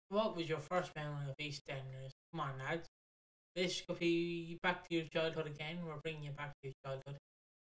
What was your first memory of EastEnders? Come on, lads. This could be back to your childhood again. We're bringing you back to your childhood.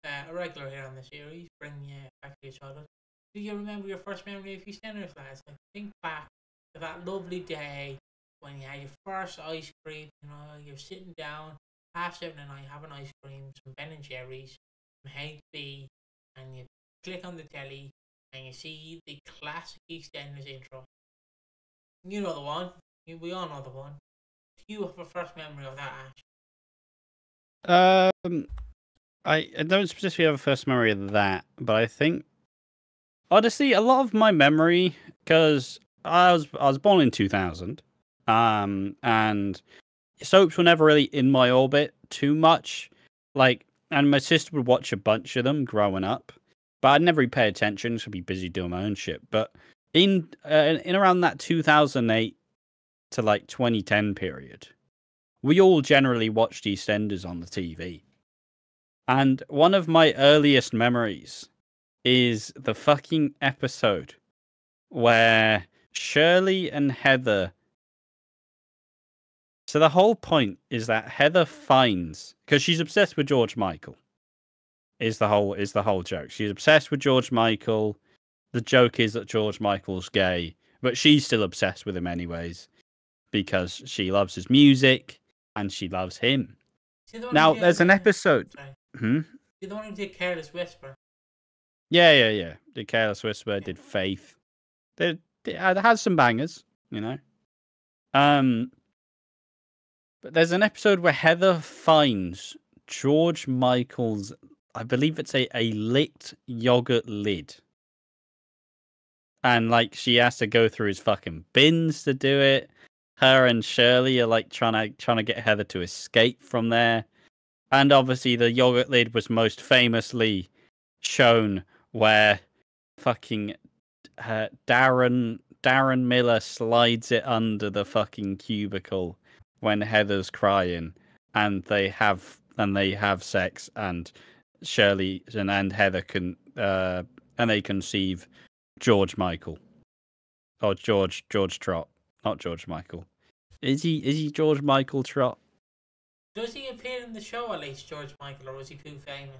A regular here on the series, bringing you back to your childhood. Do you remember your first memory of EastEnders, lads? Like, think back to that lovely day when you had your first ice cream. You know, you're sitting down, 7:30 at night, having ice cream, some Ben and Jerry's, some H.B., and you click on the telly and you see the classic EastEnders intro. You know the one. We all know the one. Do you have a first memory of that, Ash? I don't specifically have a first memory of that, but I think honestly a lot of my memory, because I was born in 2000, and soaps were never really in my orbit too much. Like, and my sister would watch a bunch of them growing up, but I'd never really pay attention. So I'd be busy doing my own shit. But in around that 2008 to like 2010 period, we all generally watched EastEnders on the TV. And one of my earliest memories is the fucking episode where Shirley and Heather. So the whole point is that Heather finds, because she's obsessed with George Michael. Is the whole joke. She's obsessed with George Michael. The joke is that George Michael's gay, but she's still obsessed with him anyways because she loves his music and she loves him. Now there's an episode. You're the one who did Careless Whisper. Yeah. Did Careless Whisper, did Faith. They had some bangers, you know. But there's an episode where Heather finds George Michael's, I believe it's a licked yogurt lid. And like she has to go through his fucking bins to do it. Her and Shirley are like trying to get Heather to escape from there. And obviously the yogurt lid was most famously shown where fucking Darren Miller slides it under the fucking cubicle when Heather's crying, and they have sex, and Shirley and Heather can and they conceive George Michael. Or George Trott, not George Michael. Is he George Michael Trott? Does he appear in the show at least, George Michael, or was he too famous?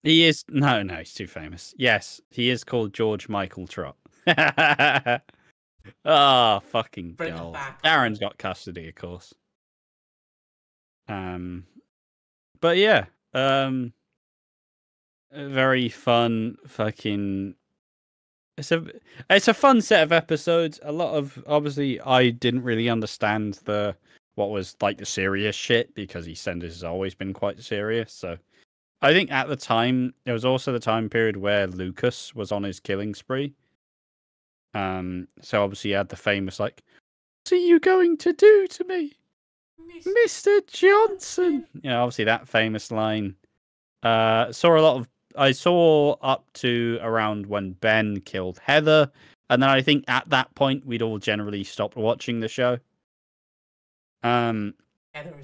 He is no, he's too famous. Yes, he is called George Michael Trott. Oh, fucking gold. Darren's got custody, of course. But yeah, a very fun fucking. It's a fun set of episodes. A lot of, obviously, I didn't really understand what was like the serious shit because EastEnders has always been quite serious. So I think at the time it was also the time period where Lucas was on his killing spree. So obviously you had the famous like, "What are you going to do to me, Mr. Johnson?" You know, obviously that famous line. I saw up to around when Ben killed Heather, and then I think at that point we'd all generally stopped watching the show. And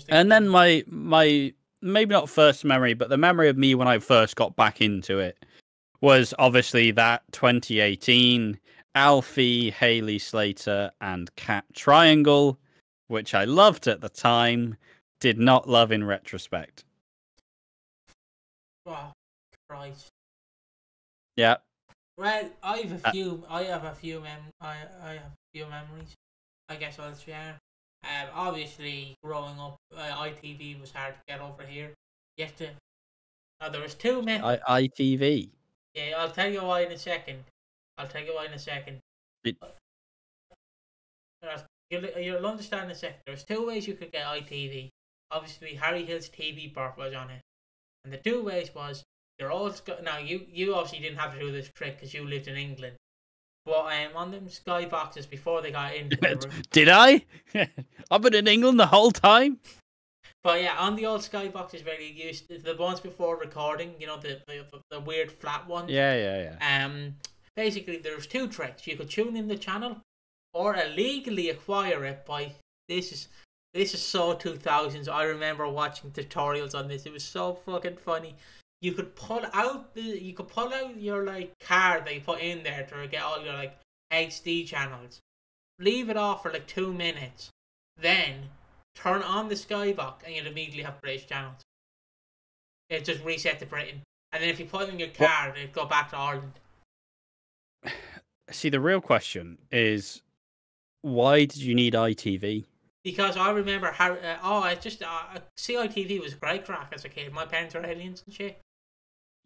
then my maybe not first memory, but the memory of me when I first got back into it was obviously that 2018 Alfie, Haley Slater, and Cat triangle, which I loved at the time, did not love in retrospect. Wow, Christ. Yeah. Well, I have a few memories. I guess I'll share. Obviously, growing up, ITV was hard to get over here. You have to. There was two methods. ITV. Yeah, I'll tell you why in a second. You'll understand in a second. There's two ways you could get ITV. Obviously, Harry Hill's TV bar was on it, and the two ways was they're all. Now you obviously didn't have to do this trick because you lived in England. But on them Sky boxes before they got into Did I? I've been in England the whole time. But yeah, on the old Sky boxes where you used the ones before recording, you know, the weird flat ones. Yeah. Basically, there's two tricks. You could tune in the channel, or illegally acquire it by this is so 2000s. I remember watching tutorials on this. It was so fucking funny. You could pull out your like card that you put in there to get all your like HD channels, leave it off for like 2 minutes, then turn on the Skybox, and you'd immediately have British channels. It just reset to Britain, and then if you put it in your car, it'd go back to Ireland. See, the real question is, why did you need ITV? Because I remember how CITV was great crack as a kid. My parents were aliens and shit.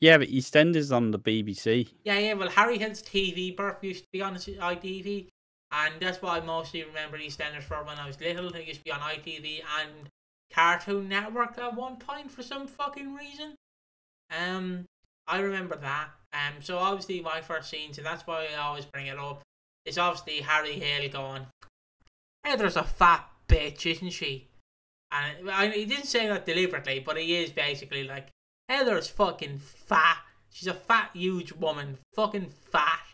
Yeah, but EastEnders on the BBC. Yeah. Well, Harry Hill's TV birth used to be on ITV, and that's what I mostly remember EastEnders for when I was little. It used to be on ITV and Cartoon Network at one point for some fucking reason. I remember that. So obviously my first scenes, and that's why I always bring it up, is obviously Harry Hill going, "Hey, there's a fat bitch, isn't she?" And he didn't say that deliberately, but he is basically like, "Heather's fucking fat. She's a fat, huge woman, fucking fat."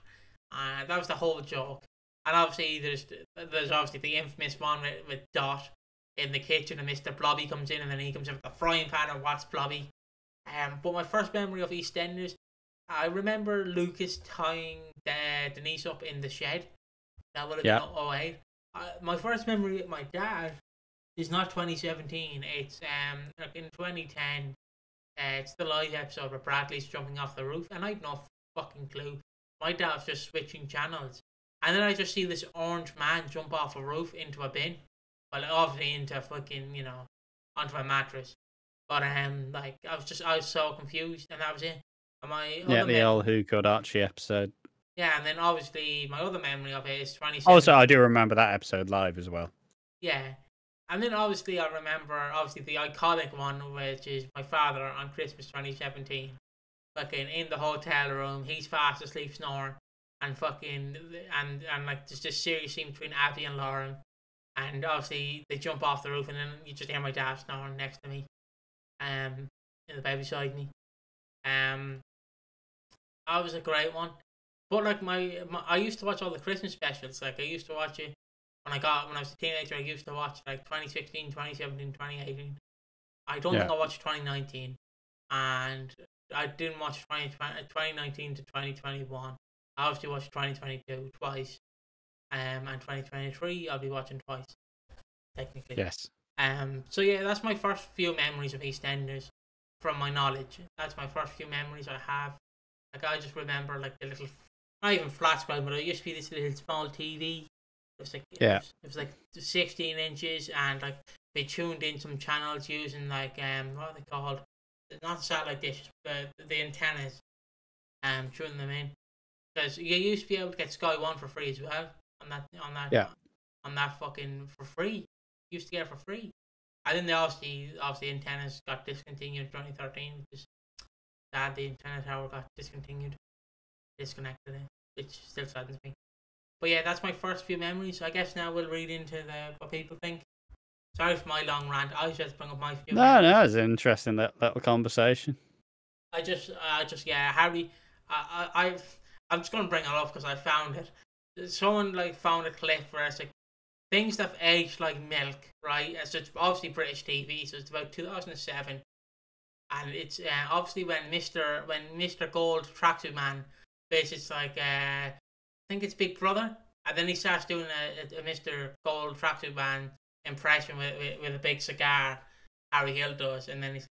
That was the whole joke. And obviously there's obviously the infamous one with Dot in the kitchen, and Mr. Blobby comes in, and then he comes in with the frying pan and what's Blobby. But my first memory of EastEnders, I remember Lucas tying Denise up in the shed. That would have been 2008. My first memory with my dad is not 2017. It's like in 2010. It's the live episode where Bradley's jumping off the roof, and I had no fucking clue. My dad's just switching channels, and then I just see this orange man jump off a roof into a bin. Well, obviously into fucking, onto a mattress. But like I was so confused, and that was it. And the old Who Killed Archie episode. Yeah, and then obviously my other memory of it is 2017. Also, I do remember that episode live as well. Yeah, and then obviously I remember the iconic one, which is my father on Christmas 2017. Fucking in the hotel room, he's fast asleep snoring, and fucking and like there's this serious scene between Abby and Lauren, and obviously they jump off the roof, and then you just hear my dad snoring next to me, in the bed beside me. That was a great one. But like I used to watch all the Christmas specials. Like I used to watch it when I was a teenager. I used to watch like 2016, 2017, 2018. I don't think I watched 2019, and I didn't watch 2019 to 2021. I obviously watched 2022 twice, and 2023 I'll be watching twice, technically. Yes. So yeah, that's my first few memories of EastEnders, from my knowledge. That's my first few memories I have. Like I just remember like the little, not even flat screen, but it used to be this little small TV. It was like it was like 16 inches, and like they tuned in some channels using like what are they called? Not satellite dishes, but the antennas. Tuning them in, because you used to be able to get Sky One for free as well on that fucking for free. You used to get it for free. And then obviously antennas got discontinued in 2013, which is sad. The antenna tower got disconnected, which still saddens me. But yeah, that's my first few memories. I guess now we'll read into what people think. Sorry for my long rant. I just bring up my few. No, it's an interesting little conversation. Harry. I'm just gonna bring it up because I found it. Someone like found a clip where it's like things that have aged like milk, right? It's obviously British TV, so it's about 2007, and it's obviously when Mr. Gold Tracksuit Man visits like I think it's Big Brother, and then he starts doing a Mr. Gold Tracksuit Man impression with a big cigar. Harry Hill does, and then he's,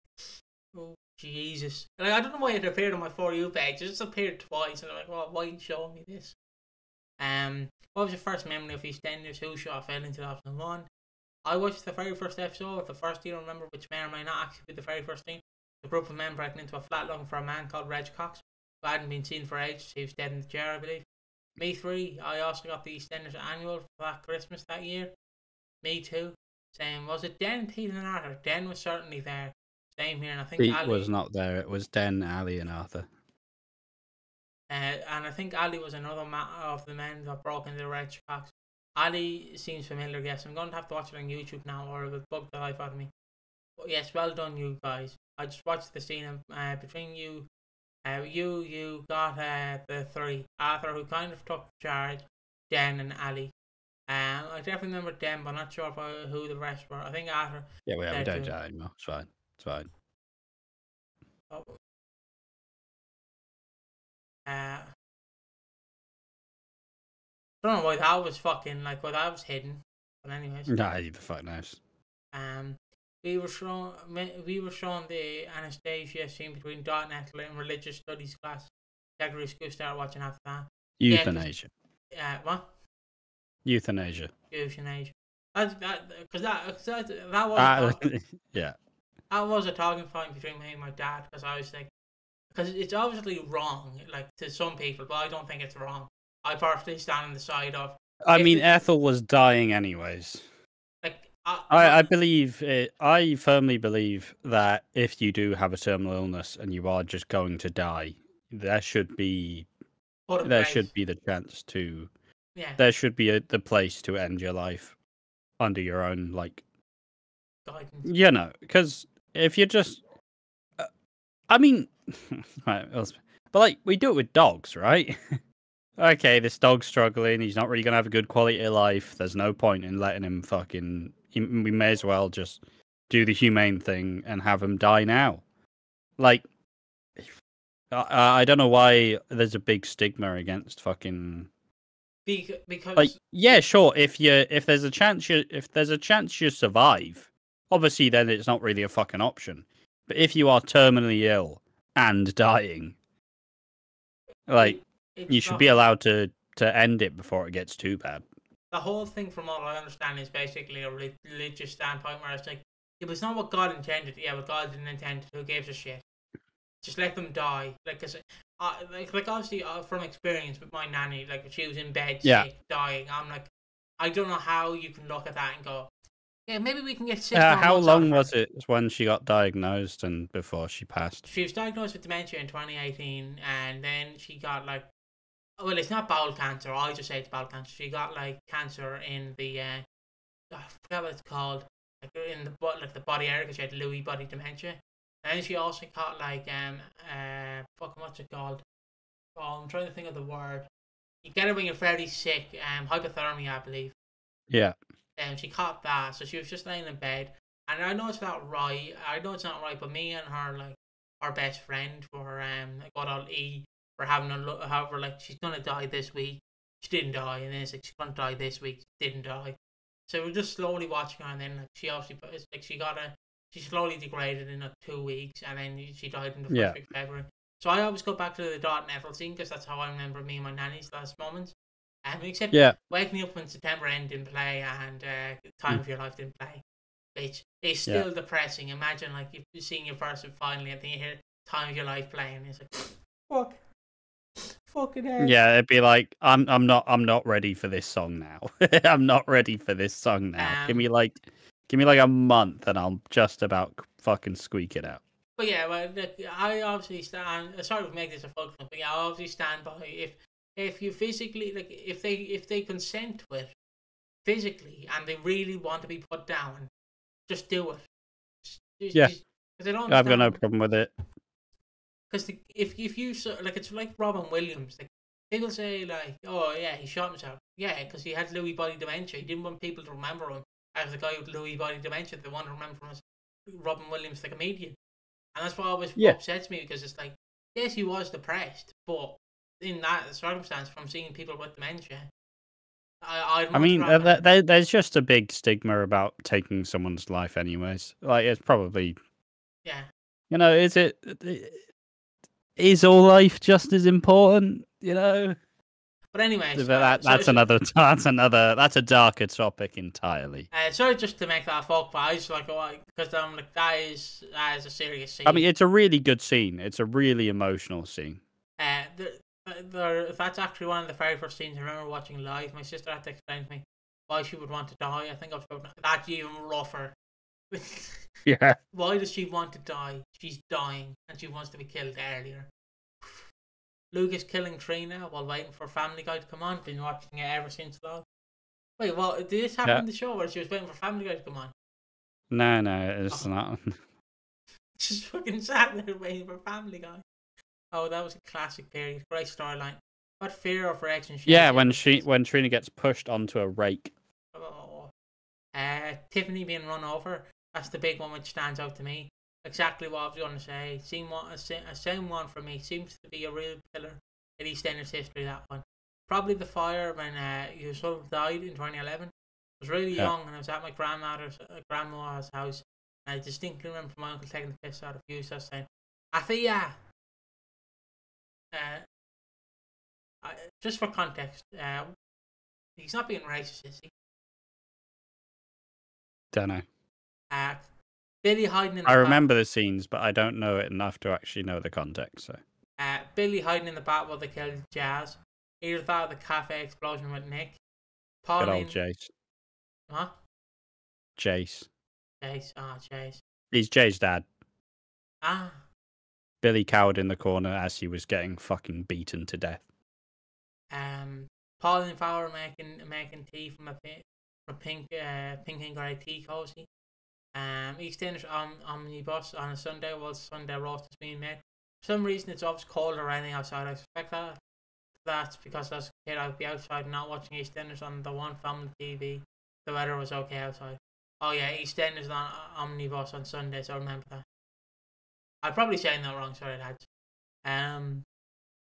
"Oh Jesus!" Like, I don't know why it appeared on my For You page. It just appeared twice, and I'm like, "Well, why are you showing me this?" What was your first memory of EastEnders? Who shot fell in 2001? I watched the very first episode. The first scene I remember, which may or may not actually be the very first scene. The group of men breaking into a flat looking for a man called Reg Cox, who hadn't been seen for ages. He was dead in the chair, I believe. Me 3. I also got the EastEnders annual for that Christmas that year. Me 2. Same. Was it Den, Pete, and Arthur? Den was certainly there. Same here, and I think Pete Ali was not there. It was Den, Ali, and Arthur. And I think Ali was another of the men that broke into the Red Cox. Ali seems familiar, yes. I'm going to have to watch it on YouTube now, or it will bug the life out of me. But yes, well done, you guys. I just watched the scene between you. You got the 3. Arthur, who kind of took charge, Den, and Ali. I definitely remember Den, but I'm not sure who the rest were. I think Arthur. Yeah, we don't do that anymore. It's fine. It's fine. Oh. don't know why that was fucking, like, why that was hidden. But anyways. Nah, who the fuck knows. We were shown the Anastasia scene between Dot and Ethel in religious studies class. Secondary school started watching after that. Euthanasia. Yeah, what? Euthanasia. Euthanasia. That was yeah. That was a talking point between me and my dad, because I was like, because it's obviously wrong, like, to some people, but I don't think it's wrong. I personally stand on the side of. I mean, Ethel was dying anyways. Like, I believe it. I firmly believe that if you do have a terminal illness and you are just going to die, there should be the chance to. Yeah. There should be the place to end your life under your own, like, guidance. You know, because if you're just, I mean, right, but like we do it with dogs, right? Okay, this dog's struggling. He's not really gonna have a good quality of life. There's no point in letting him fucking. We may as well just do the humane thing and have him die now. Like, I don't know why there's a big stigma against fucking. Because, like, yeah, sure. If there's a chance you survive, obviously then it's not really a fucking option. But if you are terminally ill and dying, like, you should be allowed to end it before it gets too bad. The whole thing, from what I understand, is basically a religious standpoint where it's like, if it's not what God intended, yeah, but God didn't intend it, who gives a shit? Just let them die. Like, cause, like obviously, from experience with my nanny, like, if she was in bed sick, dying, I'm like, I don't know how you can look at that and go, yeah, maybe we can get sick. How long was it when she got diagnosed and before she passed? She was diagnosed with dementia in 2018, and then she got, like, well, it's not bowel cancer. I just say it's bowel cancer. She got, like, cancer in the I forgot what it's called, like, in the the body area, because she had Lewy body dementia. And then she also got, like, fucking what's it called? Oh, I'm trying to think of the word. You get it when you're fairly sick. Hypothermia, I believe. Yeah. And she caught that, so she was just laying in bed. And I know it's not right. But me and her, like, our best friend, for like, what I'll eat, for having a look, however, like, she's gonna die this week. She didn't die, and then it's like she's gonna die this week. She didn't die. So we're just slowly watching her, and then, like, she obviously, it's like she slowly degraded in, like, 2 weeks, and then she died in the first week of February. So I always go back to the Dot and Ethel scene, because that's how I remember me and my nanny's last moments. Except waking up when September End didn't play and Time of Your Life didn't play, which is still depressing. Imagine, like, you've seen your person finally, and then you hear Time of Your Life playing, and it's like, fucking hell. Yeah, it'd be like, I'm not ready for this song now. I'm not ready for this song now. Give me like a month, and I'll just about fucking squeak it out. But yeah, well, look, I obviously stand. Sorry to make this a fuck, but yeah, I obviously stand by if you physically, like, if they consent to it physically and they really want to be put down, just do it. Just, I've got no problem with it. Because if you, like, it's like Robin Williams. Like, people say, like, oh yeah, he shot himself. Yeah, because he had Lewy body dementia. He didn't want people to remember him as the guy with Lewy body dementia. They want to remember him as Robin Williams, the comedian. And that's what always upsets me, because it's like, yes, he was depressed, but in that circumstance, from seeing people with dementia, I mean, there's just a big stigma about taking someone's life anyways. Like, it's probably, you know, is all life just as important, you know? But anyway, that's a darker topic entirely. Sorry, just to make that a folk, but I just like, because I'm like, that is a serious scene. I mean, it's a really good scene. It's a really emotional scene. That's actually one of the very first scenes I remember watching live. My sister had to explain to me why she would want to die. I think I was about that's even rougher. Yeah. Why does she want to die? She's dying and she wants to be killed earlier. Luke is killing Trina while waiting for Family Guy to come on. Been watching it ever since though. Wait, well, did this happen in the show where she was waiting for Family Guy to come on? No, it's not. Just fucking sat there waiting for Family Guy. Oh, that was a classic period. Great storyline. What fear of reaction she when Trina gets pushed onto a rake. Oh. Tiffany being run over. That's the big one which stands out to me. Exactly what I was going to say. Same one for me. Seems to be a real pillar in EastEnders history, that one. probably the fire when your son died in 2011. I was really young, and I was at my grandma's house, and I distinctly remember my uncle taking the piss out of you, so saying, "Athia." Just for context, he's not being racist, is he? Don't know. Billy hiding in the I remember the scenes, but I don't know it enough to actually know the context. So Billy hiding in the bat while they killed Jazz. Either that or the cafe explosion with Nick. Good old Jace. Huh? Jace. Jace. He's Jay's dad. Ah. Billy cowered in the corner as he was getting fucking beaten to death. Pauline Fowler making tea from a pink and grey tea cozy. EastEnders omnibus on a Sunday while Sunday roast is being made. For some reason, it's always cold or raining outside. I suspect that's because as a kid I would be outside not watching EastEnders on the one family TV. The weather was okay outside. Oh yeah, EastEnders on omnibus on Sundays. I remember that. I'm probably saying that wrong. Sorry, lads.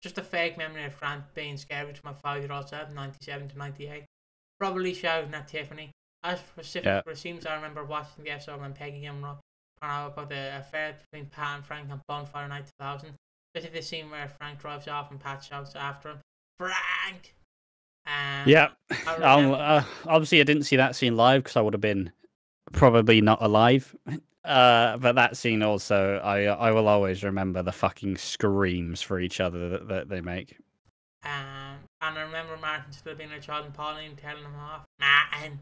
Just a fake memory of Grant being scary to my 5-year-old self, 97 to 98. Probably shouting at Tiffany. As specific seems, I remember watching the episode when Peggy and Rob found out about the affair between Pat and Frank on Bonfire Night 2000. Especially the scene where Frank drives off and Pat shouts after him, "Frank!" Obviously I didn't see that scene live because I would have been probably not alive. But that scene also, I will always remember the fucking screams for each other that they make. And I remember Martin still being a child and Pauline telling him off. Martin!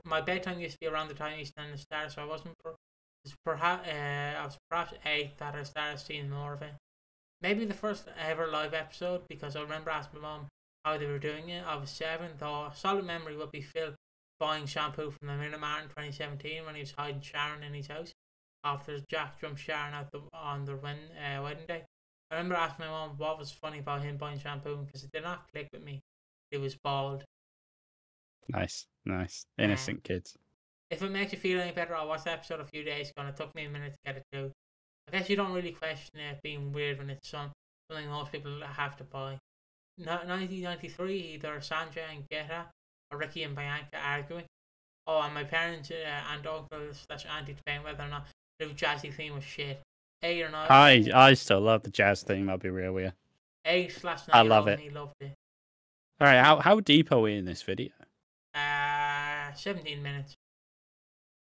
My bedtime used to be around the time EastEnders started, so I was perhaps 8 that I started seeing more of it. Maybe the first ever live episode, because I remember asking my mum how they were doing it. I was 7, though a solid memory would be Phil buying shampoo from the Minimart in 2017 when he was hiding Sharon in his house after Jack jumped Sharon out on their wedding day. I remember asking my mum what was funny about him buying shampoo because it did not click with me. He was bald. Nice. Innocent kids. If it makes you feel any better, I watched the episode a few days ago and it took me a minute to get it through. I guess you don't really question it being weird when it's something most people have to buy. 1993, either Sanjay and Geta or Ricky and Bianca arguing. Oh, and my parents and uncles / auntie debating whether or not the new jazzy theme was shit. 8 or 9. I still love the jazz theme. I'll be real with you. 8/9. I love it. He loved it. All right, how deep are we in this video? 17 minutes.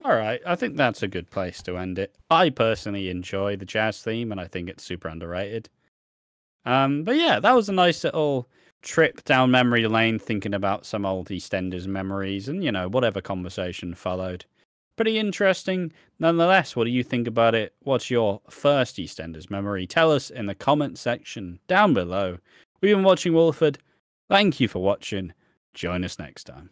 All right, I think that's a good place to end it. I personally enjoy the jazz theme, and I think it's super underrated. But yeah, that was a nice little trip down memory lane, thinking about some old EastEnders memories, and whatever conversation followed. Pretty interesting, nonetheless. What do you think about it? What's your first EastEnders memory? Tell us in the comment section down below. We've been watching Walford. Thank you for watching. Join us next time.